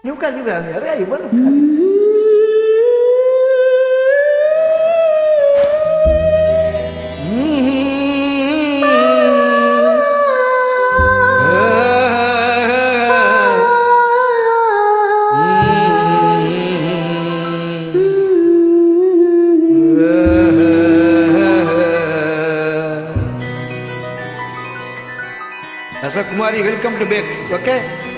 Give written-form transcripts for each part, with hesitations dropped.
Nếu kan juga ada ya mana kan. Asa Kumari, welcome to back. Okay.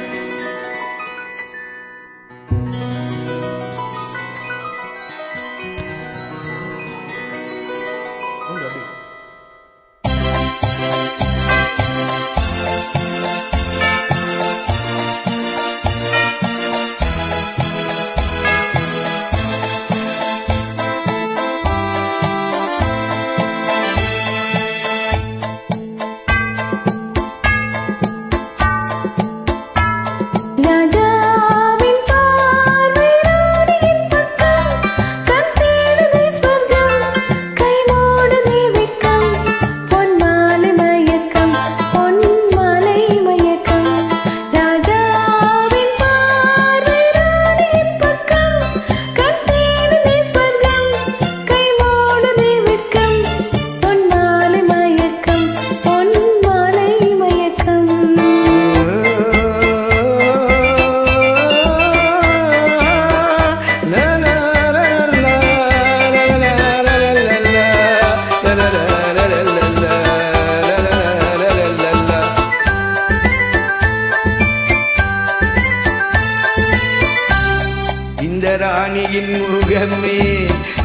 ராணியின் முகமே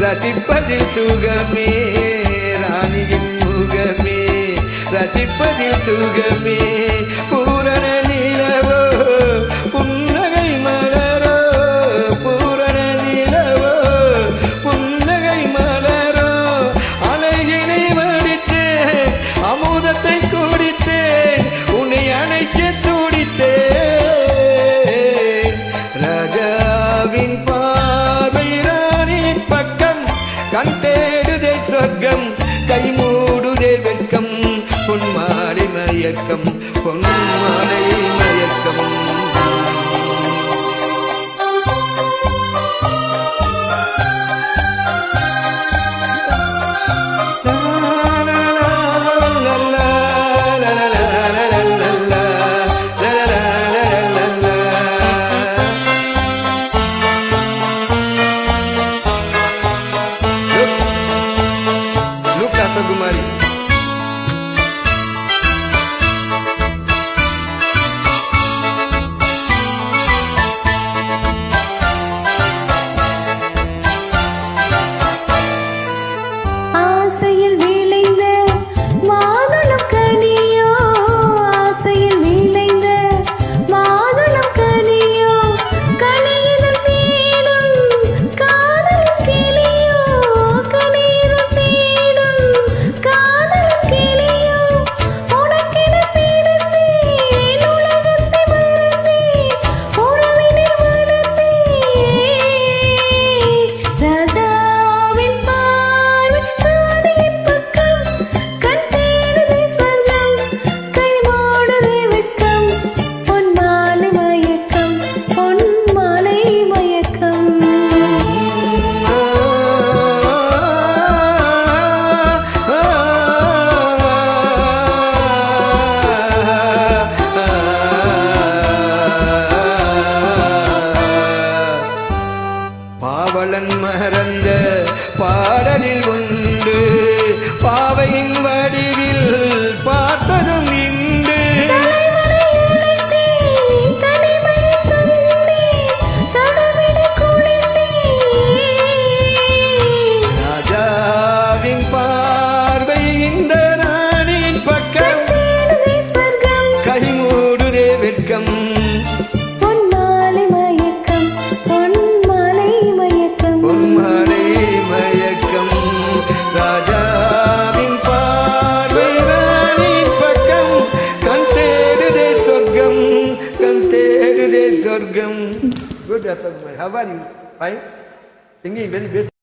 ரசிப்பதில் சுகமே, ராணியின் முகமே ரசிப்பதில் சுகமே, பூரண நிலவோ புன்னகை மலரோ, பூரண நிலவோ புன்னகை மலரோ, அழகினை வடித்தேன் அமுதத்தை குடித்தேன் உன்னை அணைக்க துடித்தேன். ராஜாவின் கண் தேடுதே சொர்க்கம், கை மூடுதே வெட்கம், பொன்மாலை மயக்கம், பொன்மாலை மயக்கம். Kumari. ஆசையில் விளைந்த மாதுளம் கனியோ, ஆசையில் விளைந்த மாதுளம் கனியோ, கனியிலும் தேனும் காதலும் கிளியோ, கனியிலும் தேனும் காதலும் கிளியோ, உனக்கென பிறந்தேன் உலகத்தை மறந்தேன் உறவினில் வளர்ந்தேன். ராஜாவின் பார்வை ராணியின் பக்கம், கண் தேடுதே ஸ்வர்க்கம், கை மூடுதே வெட்கம், பொன்மாலை மயக்கம், பொன்மாலை மயக்கம். பாவலன் மறந்த பாடலில் உண்டு, பாவையின் வடிவில் பார்த்ததும் இண்டு. ராஜாவின் பார்வை இந்த ராணியின் பக்கம், கை மூடுதே வெட்கம், பொன்மாலை மயக்கம், பொன்மாலை மயக்கம், பொன்மாலை மயக்கம். ராஜாவின் பார்வை ராணியின் பக்கம், கண் தேடுதே சொர்க்கம், கண் தேடுதே சொர்க்கம். Good, Asa Kumari. How are you? Fine? Singing very good.